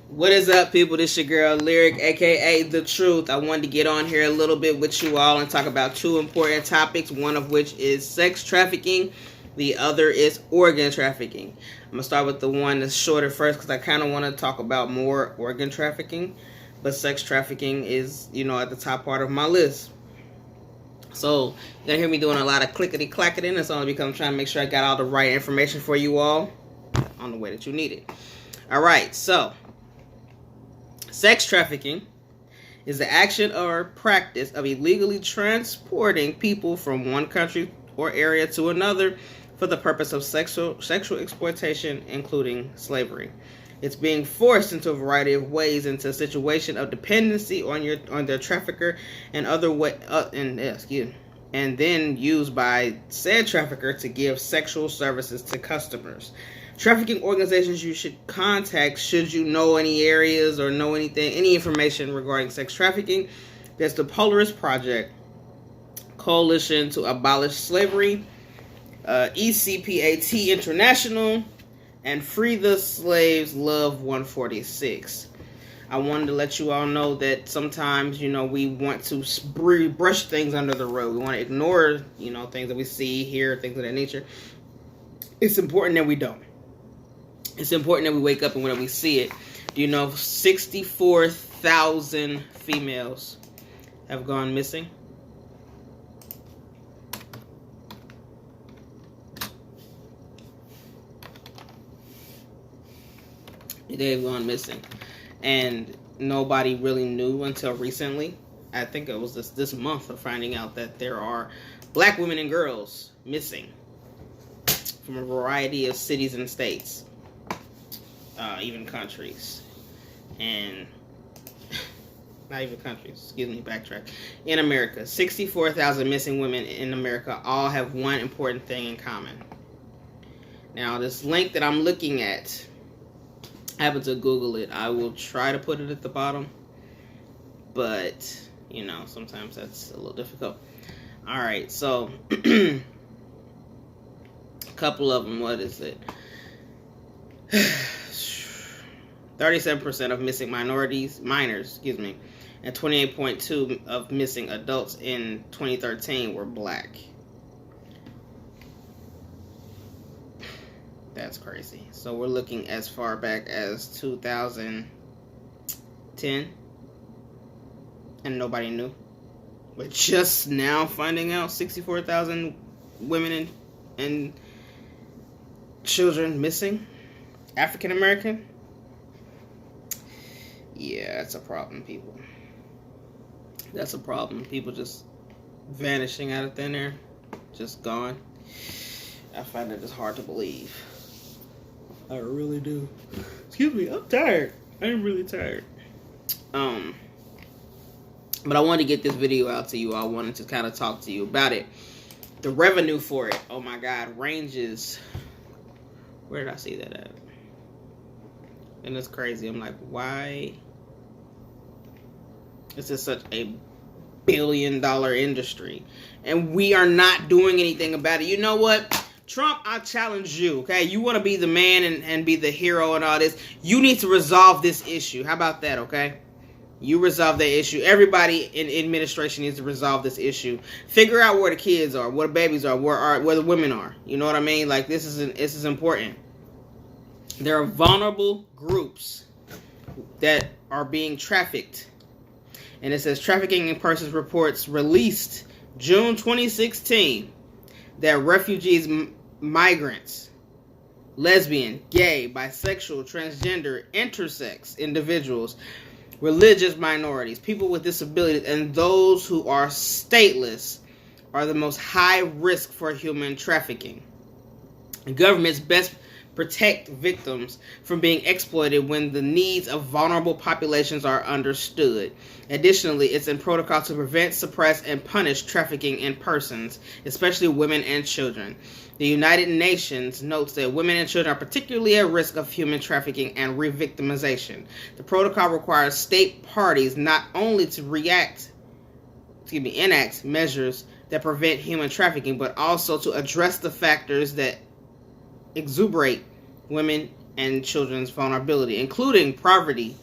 What is up, people? This your girl Lyric, aka The Truth. I wanted to get on here a little bit with you all and talk about two important topics, one of which is sex trafficking, the other is organ trafficking. I'm going to start with the one that's shorter first because I kind of want to talk about more organ trafficking, but sex trafficking is, at the top part of my list. So, you're going to hear me doing a lot of clickety-clacketing. That's only because I'm trying to make sure I got all the right information for you all on the way that you need it. All right, so sex trafficking is the action or practice of illegally transporting people from one country or area to another for the purpose of sexual exploitation, including slavery. It's being forced into a variety of ways into a situation of dependency on their trafficker and and then used by said trafficker to give sexual services to customers. Trafficking organizations you should contact should you know any areas or know any information regarding sex trafficking. There's the Polaris Project, Coalition to Abolish Slavery, ECPAT International, and Free the Slaves Love 146. I wanted to let you all know that sometimes, we want to brush things under the rug. We want to ignore, things that we see, hear, things of that nature. It's important that we don't. It's important that we wake up and when we see it. Do you know 64,000 females have gone missing? They've gone missing. And nobody really knew until recently. I think it was this month of finding out that there are black women and girls missing from a variety of cities and states. Even countries. And not even countries, excuse me, backtrack. In America, 64,000 missing women in America all have one important thing in common. Now, this link that I'm looking at, I happen to Google it. I will try to put it at the bottom, but sometimes that's a little difficult. All right, so a couple of them. What is it? 37% of missing minors, and 28.2% of missing adults in 2013 were black. That's crazy. So we're looking as far back as 2010, and nobody knew. We're just now finding out 64,000 women and children missing. African American. Yeah, that's a problem, people. That's a problem. People just vanishing out of thin air. Just gone. I find it just hard to believe. I really do. Excuse me, I'm tired. I'm really tired. But I wanted to get this video out to you. I wanted to kind of talk to you about it. The revenue for it, oh my God, ranges. Where did I see that at? And it's crazy. I'm like, why? This is such a billion-dollar industry, and we are not doing anything about it. You know what? Trump, I challenge you, okay? You want to be the man and be the hero and all this. You need to resolve this issue. How about that, okay? You resolve that issue. Everybody in administration needs to resolve this issue. Figure out where the kids are, where the babies are, where the women are. You know what I mean? Like, this is important. There are vulnerable groups that are being trafficked. And it says Trafficking in Persons reports released June 2016 that refugees, migrants, lesbian, gay, bisexual, transgender, intersex individuals, religious minorities, people with disabilities, and those who are stateless are the most high risk for human trafficking. Governments best protect victims from being exploited when the needs of vulnerable populations are understood. Additionally, it's in protocol to prevent, suppress, and punish trafficking in persons, especially women and children. The United Nations notes that women and children are particularly at risk of human trafficking and re-victimization. The protocol requires state parties not only to enact measures that prevent human trafficking, but also to address the factors that exuberate women and children's vulnerability, including poverty,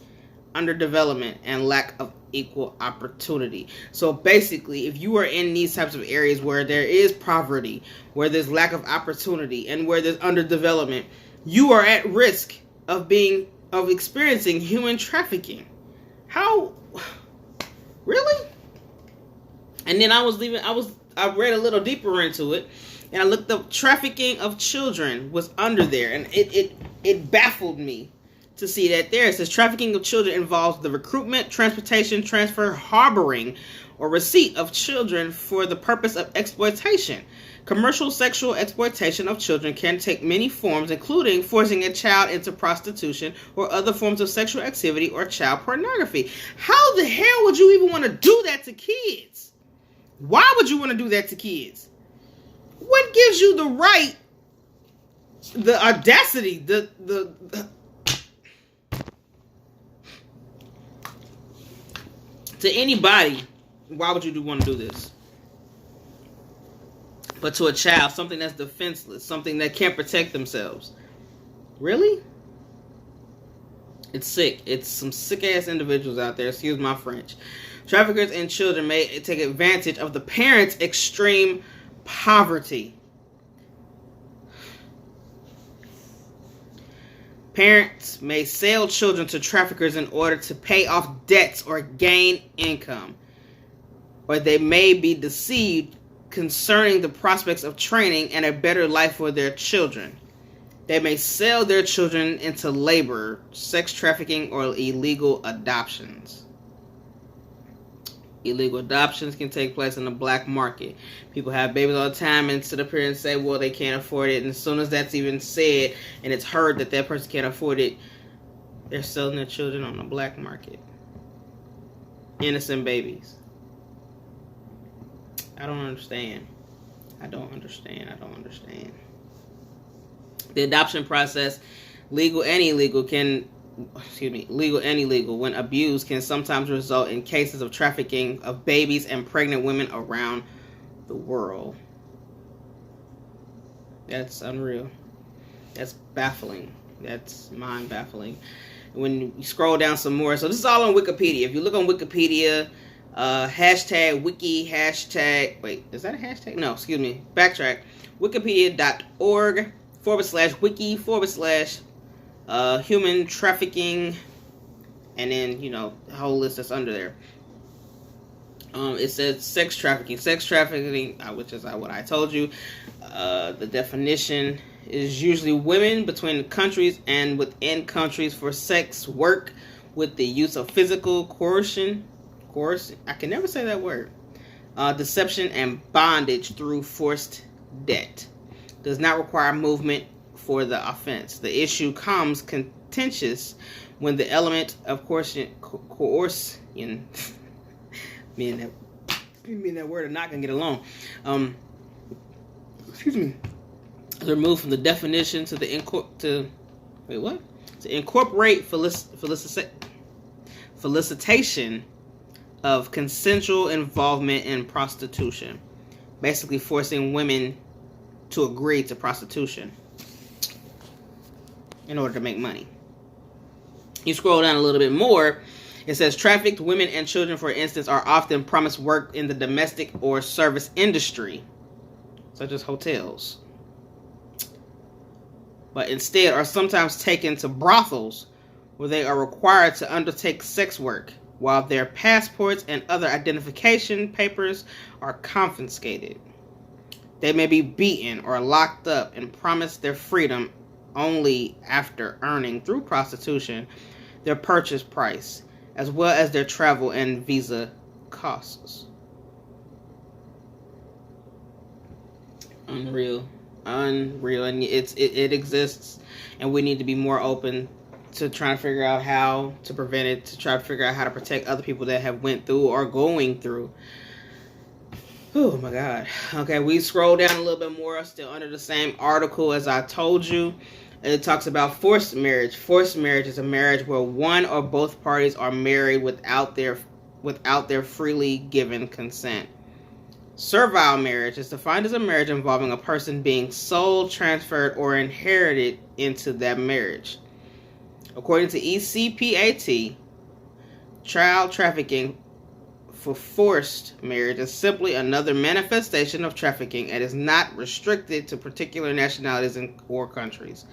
underdevelopment, and lack of equal opportunity. So basically, if you are in these types of areas where there is poverty, where there's lack of opportunity, and where there's underdevelopment, you are at risk of experiencing human trafficking. How? Really? And then I read a little deeper into it, and I looked up trafficking of children was under there, and it baffled me to see that there. It says trafficking of children involves the recruitment, transportation, transfer, harboring, or receipt of children for the purpose of exploitation. Commercial sexual exploitation of children can take many forms, including forcing a child into prostitution or other forms of sexual activity or child pornography. How the hell would you even want to do that to kids? Why would you want to do that to kids? What gives you the right, the audacity, to anybody? Why would you want to do this? But to a child, something that's defenseless, something that can't protect themselves. Really? It's sick. It's some sick-ass individuals out there. Excuse my French. Traffickers and children may take advantage of the parents' extreme poverty. Parents may sell children to traffickers in order to pay off debts or gain income. Or they may be deceived concerning the prospects of training and a better life for their children. They may sell their children into labor, sex trafficking, or illegal adoptions. Illegal adoptions can take place in the black market. People have babies all the time and sit up here and say, well, they can't afford it. And as soon as that's even said and it's heard that that person can't afford it, they're selling their children on the black market. Innocent babies. I don't understand. The adoption process, legal and illegal, when abused, can sometimes result in cases of trafficking of babies and pregnant women around the world. That's unreal. That's baffling. That's mind-baffling. When you scroll down some more, so this is all on Wikipedia. If you look on Wikipedia, hashtag wiki, hashtag, wait, is that a hashtag? No, excuse me, backtrack. Wikipedia.org/wiki/human trafficking, and then, the whole list that's under there. It says sex trafficking, which is what I told you. The definition is usually women between countries and within countries for sex work with the use of physical coercion, I can never say that word, deception, and bondage through forced debt. Does not require movement for the offense. The issue comes contentious when the element of coercion me and that word are not going to get along. Removed from the definition to incorporate felicitation of consensual involvement in prostitution, basically forcing women to agree to prostitution in order to make money. You scroll down a little bit more, it says trafficked women and children, for instance, are often promised work in the domestic or service industry, such as hotels, but instead are sometimes taken to brothels where they are required to undertake sex work, while their passports and other identification papers are confiscated. They may be beaten or locked up and promised their freedom only after earning, through prostitution, their purchase price, as well as their travel and visa costs. Unreal, and it exists, and we need to be more open to try to figure out how to prevent it, to try to figure out how to protect other people that have went through or going through. Oh my God. Okay, we scroll down a little bit more, still under the same article as I told you. It talks about forced marriage. Forced marriage is a marriage where one or both parties are married without their freely given consent. Servile marriage is defined as a marriage involving a person being sold, transferred, or inherited into that marriage. According to ECPAT, child trafficking for forced marriage is simply another manifestation of trafficking and is not restricted to particular nationalities or countries.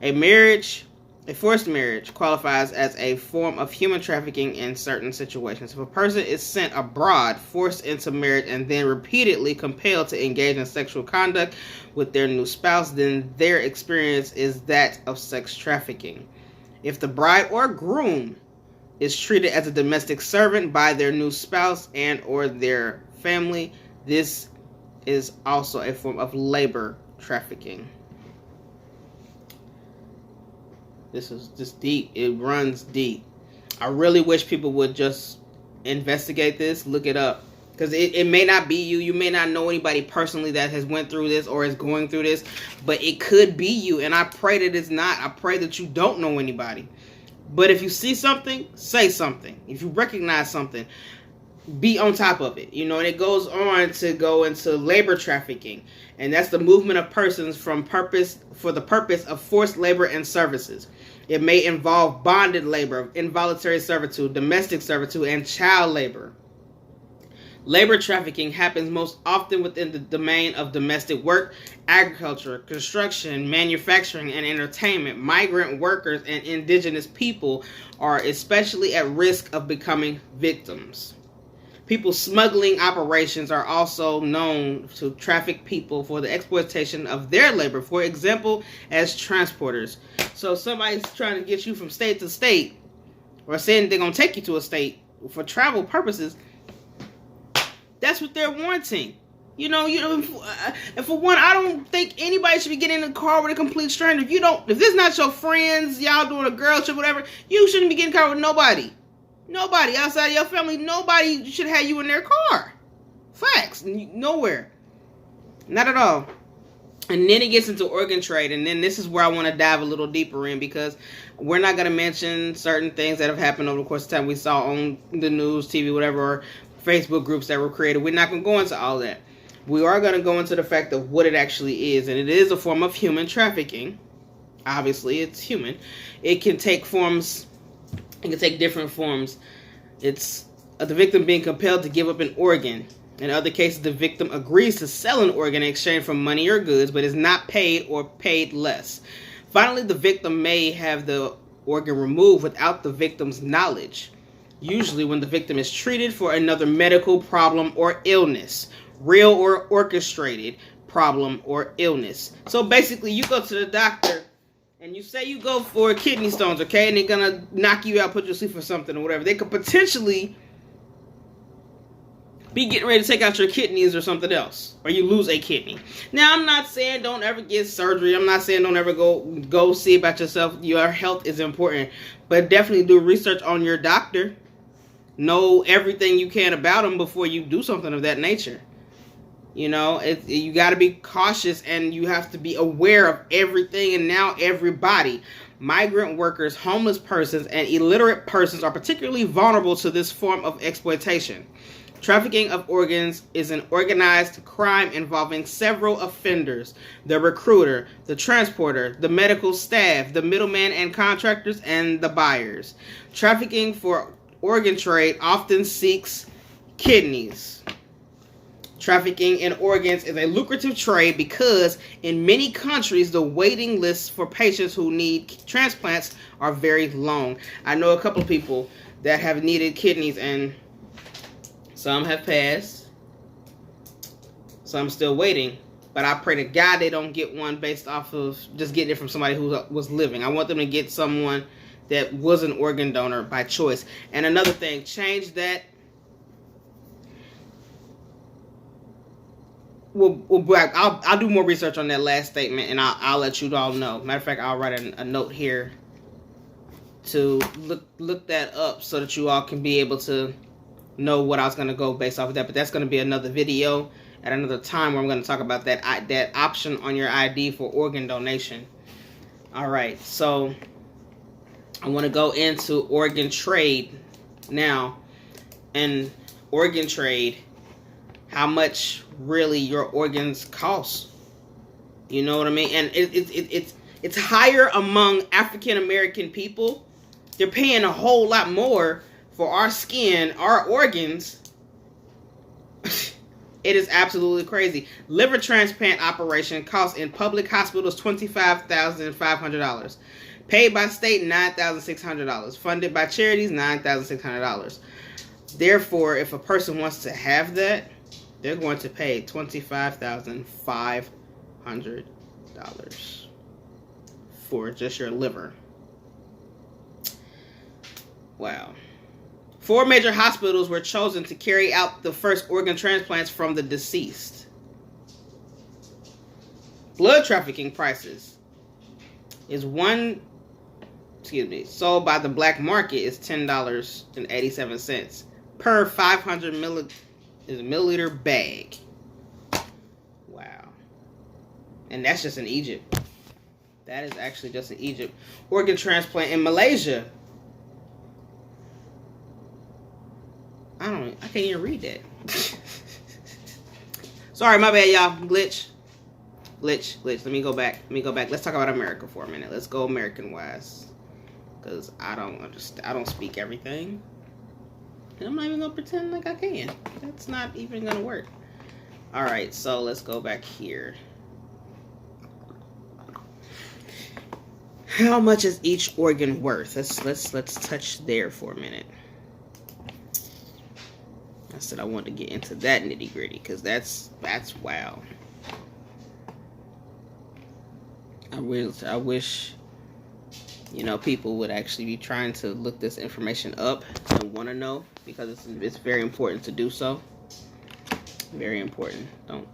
A forced marriage qualifies as a form of human trafficking in certain situations. If a person is sent abroad, forced into marriage, and then repeatedly compelled to engage in sexual conduct with their new spouse, then their experience is that of sex trafficking. If the bride or groom is treated as a domestic servant by their new spouse and or their family, this is also a form of labor trafficking. This is just deep. It runs deep. I really wish people would just investigate this, look it up. Because it may not be you. You may not know anybody personally that has went through this or is going through this. But it could be you. And I pray that it's not. I pray that you don't know anybody. But if you see something, say something. If you recognize something, be on top of it. And it goes on to go into labor trafficking. And that's the movement of persons for the purpose of forced labor and services. It may involve bonded labor, involuntary servitude, domestic servitude, and child labor. Labor trafficking happens most often within the domain of domestic work, agriculture, construction, manufacturing, and entertainment. Migrant workers and indigenous people are especially at risk of becoming victims. People smuggling operations are also known to traffic people for the exploitation of their labor, for example, as transporters. So somebody's trying to get you from state to state, or saying they're going to take you to a state for travel purposes. That's what they're wanting. And for one, I don't think anybody should be getting in a car with a complete stranger. If this is not your friends, y'all doing a girl trip, whatever, you shouldn't be getting in a car with nobody. Nobody outside of your family. Nobody should have you in their car. Facts. Nowhere. Not at all. And then it gets into organ trade. And then this is where I want to dive a little deeper in, because we're not going to mention certain things that have happened over the course of time we saw on the news, TV, whatever, or Facebook groups that were created. We're not going to go into all that. We are going to go into the fact of what it actually is. And it is a form of human trafficking. Obviously, it's human. It can take forms. It can take different forms. It's the victim being compelled to give up an organ. In other cases, the victim agrees to sell an organ in exchange for money or goods, but is not paid or paid less. Finally, the victim may have the organ removed without the victim's knowledge. Usually when the victim is treated for another medical problem or illness, real or orchestrated problem or illness. So basically, you go to the doctor and you say you go for kidney stones, okay? And they're going to knock you out, put you to sleep for something or whatever. They could potentially be getting ready to take out your kidneys or something else. Or you lose a kidney. Now, I'm not saying don't ever get surgery. I'm not saying don't ever go see about yourself. Your health is important. But definitely do research on your doctor. Know everything you can about them before you do something of that nature. You got to be cautious, and you have to be aware of everything and now everybody. Migrant workers, homeless persons, and illiterate persons are particularly vulnerable to this form of exploitation. Trafficking of organs is an organized crime involving several offenders: the recruiter, the transporter, the medical staff, the middleman and contractors, and the buyers. Trafficking for organ trade often seeks kidneys. Trafficking in organs is a lucrative trade because in many countries, the waiting lists for patients who need transplants are very long. I know a couple of people that have needed kidneys, and some have passed. Some still waiting. But I pray to God they don't get one based off of just getting it from somebody who was living. I want them to get someone that was an organ donor by choice. And another thing, change that. I'll do more research on that last statement, and I'll let you all know. Matter of fact, I'll write a note here to look that up so that you all can be able to know what I was going to go based off of that. But that's going to be another video at another time where I'm going to talk about that option on your ID for organ donation. All right, so I want to go into organ trade now. And organ trade, how much really your organs cost. You know what I mean? And It's higher among African American people. They're paying a whole lot more for our skin, our organs. It is absolutely crazy. Liver transplant operation costs in public hospitals $25,500. Paid by state, $9,600. Funded by charities, $9,600. Therefore, if a person wants to have that, they're going to pay $25,500 for just your liver. Wow. 4 major hospitals were chosen to carry out the first organ transplants from the deceased. Blood trafficking prices is sold by the black market is $10.87 per 500 milliliter bag. Wow. And that's just in Egypt. That is actually just in Egypt. Organ transplant in Malaysia. I can't even read that. Sorry, my bad, y'all. Glitch. Let me go back. Let's talk about America for a minute. Let's go American-wise. Because I don't speak everything. And I'm not even going to pretend like I can. That's not even going to work. Alright, so let's go back here. How much is each organ worth? Let's touch there for a minute. I said I wanted to get into that nitty gritty because that's wow. I wish people would actually be trying to look this information up and want to know, because it's very important to do so. Very important. Don't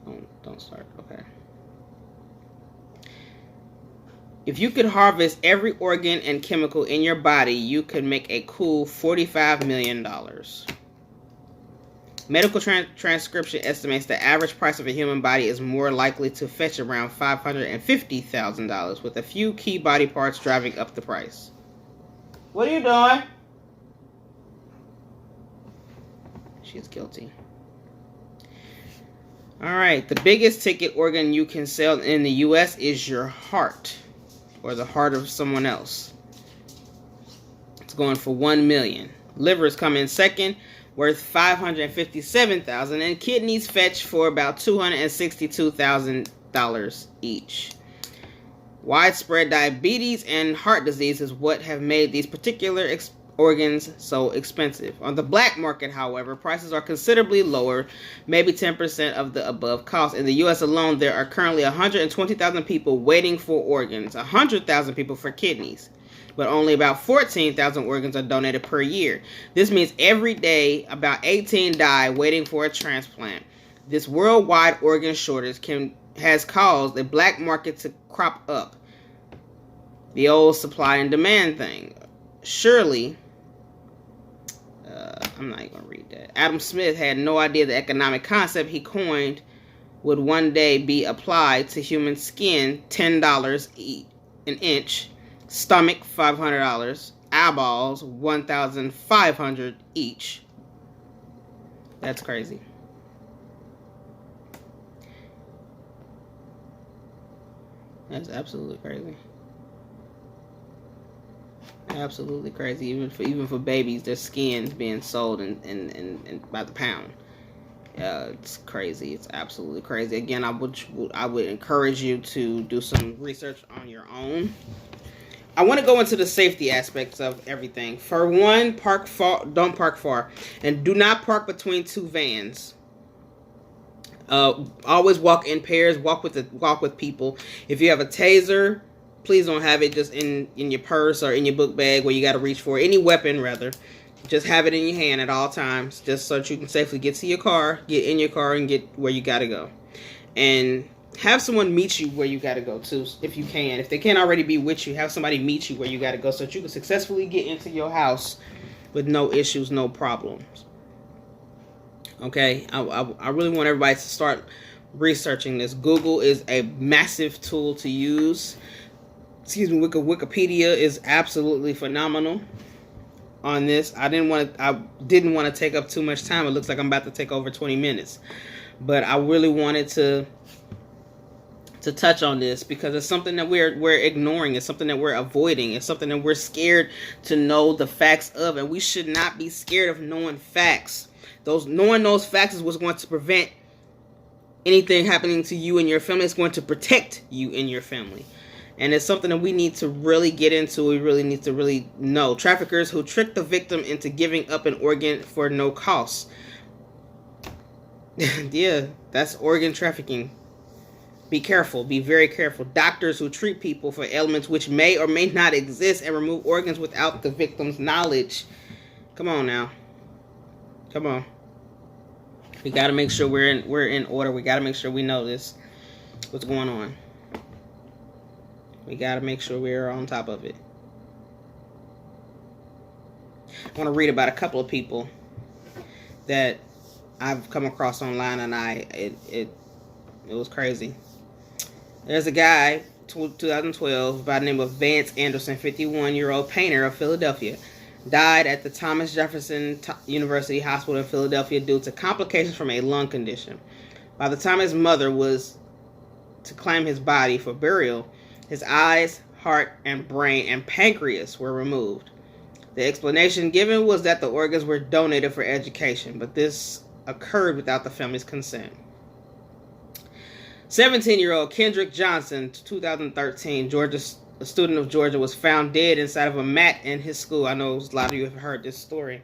start. Okay. If you could harvest every organ and chemical in your body, you could make a cool $45 million. Medical transcription estimates the average price of a human body is more likely to fetch around $550,000, with a few key body parts driving up the price. What are you doing? She's guilty. Alright, the biggest ticket organ you can sell in the U.S. is your heart, or the heart of someone else. It's going for $1 million. Livers come in second, worth $557,000, and kidneys fetch for about $262,000 each. Widespread diabetes and heart disease is what have made these particular organs so expensive. On the black market, however, prices are considerably lower, maybe 10% of the above cost. In the U.S. alone, there are currently 120,000 people waiting for organs, 100,000 people for kidneys, but only about 14,000 organs are donated per year. This means every day about 18 die waiting for a transplant. This worldwide organ shortage has caused the black market to crop up. The old supply and demand thing. Surely, I'm not even going to read that. Adam Smith had no idea the economic concept he coined would one day be applied to human skin. $10 an inch. Stomach, $500. Eyeballs, $1,500 each. That's crazy. That's absolutely crazy. Absolutely crazy. Even for babies, their skin's being sold in by the pound. It's crazy. It's absolutely crazy. Again, I would encourage you to do some research on your own. I want to go into the safety aspects of everything. For one, park far. Don't park far, and do not park between two vans. Always walk in pairs. Walk with people. If you have a taser, please don't have it just in your purse or in your book bag where you got to reach for it. Any weapon, rather. Just have it in your hand at all times, just so that you can safely get to your car, get in your car, and get where you got to go. And have someone meet you where you got to go, too, if you can. If they can't already be with you, have somebody meet you where you got to go so that you can successfully get into your house with no issues, no problems. Okay? I really want everybody to start researching this. Google is a massive tool to use. Wikipedia is absolutely phenomenal on this. I didn't want to take up too much time. It looks like I'm about to take over 20 minutes. But I really wanted to to touch on this, because it's something that we're ignoring. It's something that we're avoiding. It's something that we're scared to know the facts of, and we should not be scared of knowing facts. Knowing those facts is what's going to prevent anything happening to you and your family. It's going to protect you and your family. And it's something that we need to really get into. We really need to really know. Traffickers who trick the victim into giving up an organ for no cost. Yeah, that's organ trafficking. Be careful. Be very careful. Doctors who treat people for ailments which may or may not exist and remove organs without the victim's knowledge. Come on now. Come on. We got to make sure we're in order. We got to make sure we know this. What's going on? We got to make sure we're on top of it. I want to read about a couple of people that I've come across online, and it was crazy. There's a guy, 2012, by the name of Vance Anderson, 51-year-old painter of Philadelphia, died at the Thomas Jefferson University Hospital in Philadelphia due to complications from a lung condition. By the time his mother was to claim his body for burial, his eyes, heart, and brain and pancreas were removed. The explanation given was that the organs were donated for education, but this occurred without the family's consent. 17-year-old Kendrick Johnson, 2013, a student of Georgia, was found dead inside of a mat in his school. I know a lot of you have heard this story.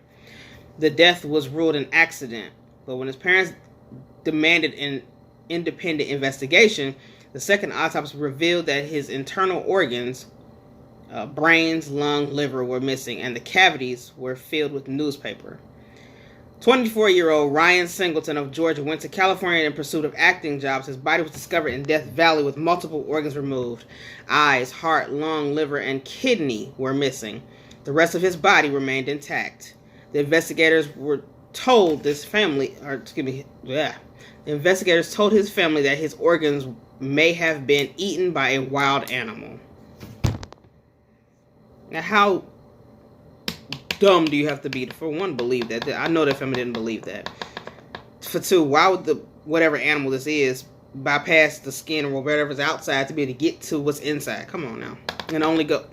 The death was ruled an accident, but when his parents demanded an independent investigation, the second autopsy revealed that his internal organs, brains, lung, liver, were missing, and the cavities were filled with newspaper. 24-year-old Ryan Singleton of Georgia went to California in pursuit of acting jobs. His body was discovered in Death Valley with multiple organs removed. Eyes, heart, lung, liver, and kidney were missing. The rest of his body remained intact. The investigators told his family that his organs may have been eaten by a wild animal. Now, how dumb do you have to be to, for one, believe that? I know that family didn't believe that. For two, why would whatever animal this is bypass the skin or whatever's outside to be able to get to what's inside? Come on now. And only go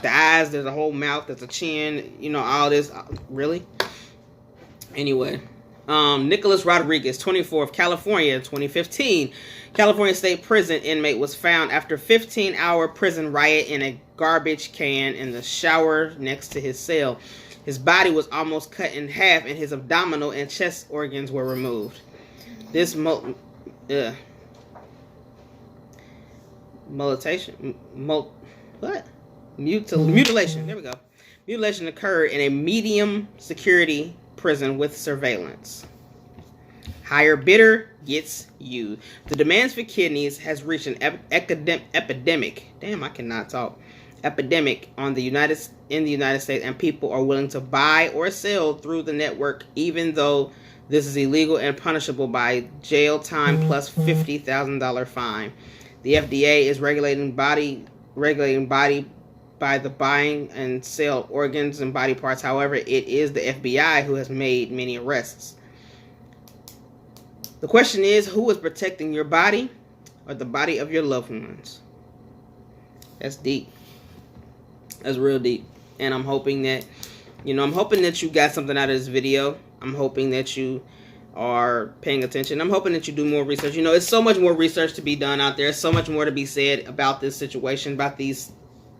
the eyes, there's a whole mouth, there's a chin, all this. Really? Anyway, Nicholas Rodriguez, 24, of California, 2015. California State Prison inmate was found after 15-hour prison riot in a garbage can in the shower next to his cell. His body was almost cut in half, and his abdominal and chest organs were removed. This mutilation. There we go. Mutilation occurred in a medium security prison with surveillance. Higher bidder gets you. The demands for kidneys has reached an epidemic. Damn, I cannot talk. Epidemic in the United States, and people are willing to buy or sell through the network, even though this is illegal and punishable by jail time plus $50,000 fine. The FDA is regulating body by the buying and sale of organs and body parts. However, it is the FBI who has made many arrests. The question is, who is protecting your body or the body of your loved ones? That's deep. That's real deep. And I'm hoping that, you got something out of this video. I'm hoping that you are paying attention. I'm hoping that you do more research. It's so much more research to be done out there. So much more to be said about this situation, about these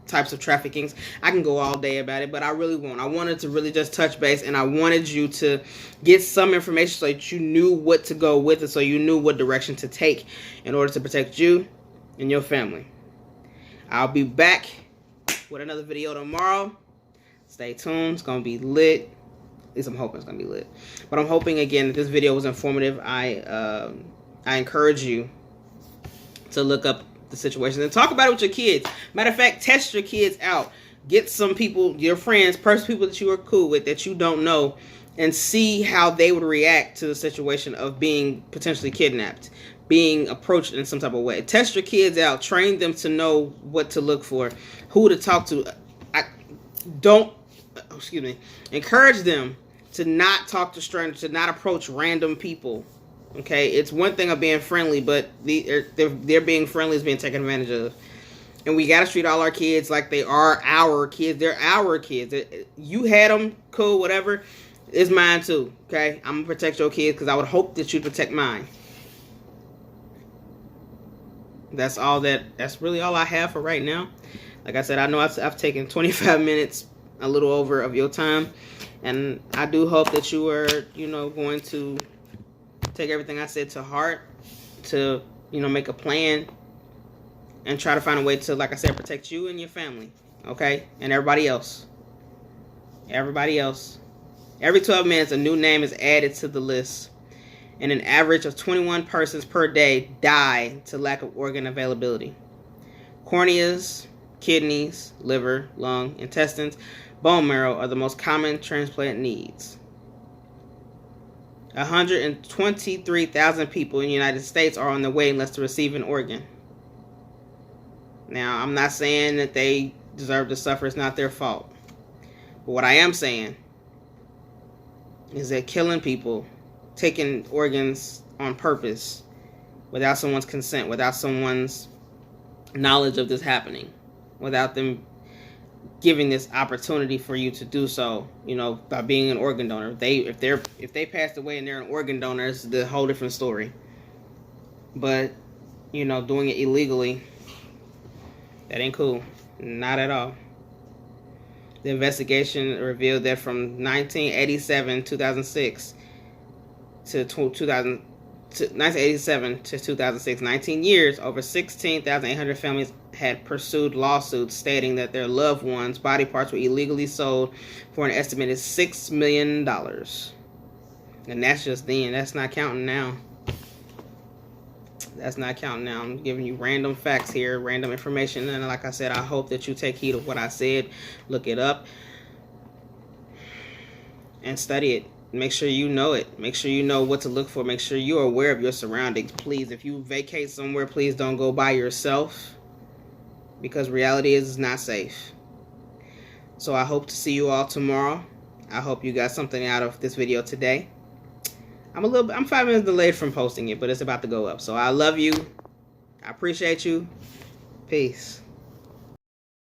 types of traffickings. I can go all day about it, but I really won't. I wanted to really just touch base, and I wanted you to get some information so that you knew what to go with, and so you knew what direction to take in order to protect you and your family. I'll be back with another video tomorrow. Stay tuned. It's going to be lit. At least I'm hoping it's going to be lit. But I'm hoping, again, that this video was informative. I encourage you to look up the situation and talk about it with your kids. Matter of fact, test your kids out. Get some people, your friends, people that you are cool with that you don't know, and see how they would react to the situation of being potentially kidnapped, being approached in some type of way. Test your kids out. Train them to know what to look for, who to talk to. Encourage them to not talk to strangers, to not approach random people Okay, it's one thing of being friendly, but they're being friendly is being taken advantage of. And we gotta treat all our kids like they are our kids. They're our kids. You had them, cool, whatever. It's mine too. Okay, I'm gonna protect your kids because I would hope that you protect mine. That's all that's really all I have for right now. Like I said, I know I've taken 25 minutes, a little over of your time, and I do hope that you are, going to take everything I said to heart, to, make a plan and try to find a way to, like I said, protect you and your family, okay? And everybody else. Everybody else. Every 12 minutes, a new name is added to the list. And an average of 21 persons per day die to lack of organ availability. Corneas, kidneys, liver, lung, intestines, bone marrow are the most common transplant needs. 123,000 people in the United States are on the waiting list to receive an organ. Now, I'm not saying that they deserve to suffer. It's not their fault. But what I am saying is that killing people, taking organs on purpose, without someone's consent, without someone's knowledge of this happening, without them giving this opportunity for you to do so, by being an organ donor. If they passed away and they're an organ donor, it's a whole different story. But, doing it illegally, that ain't cool. Not at all. The investigation revealed that from 1987 to 2006 to 1987 to 2006, 19 years, over 16,800 families had pursued lawsuits stating that their loved ones' body parts were illegally sold for an estimated $6 million. And that's just then. That's not counting now. That's not counting now. I'm giving you random facts here, random information. And like I said, I hope that you take heed of what I said. Look it up and study it. Make sure you know it. Make sure you know what to look for. Make sure you're aware of your surroundings. Please, if you vacate somewhere, please don't go by yourself, because reality is not safe. So I hope to see you all tomorrow. I hope you got something out of this video today. I'm 5 minutes delayed from posting it, but it's about to go up. So I love you. I appreciate you. Peace.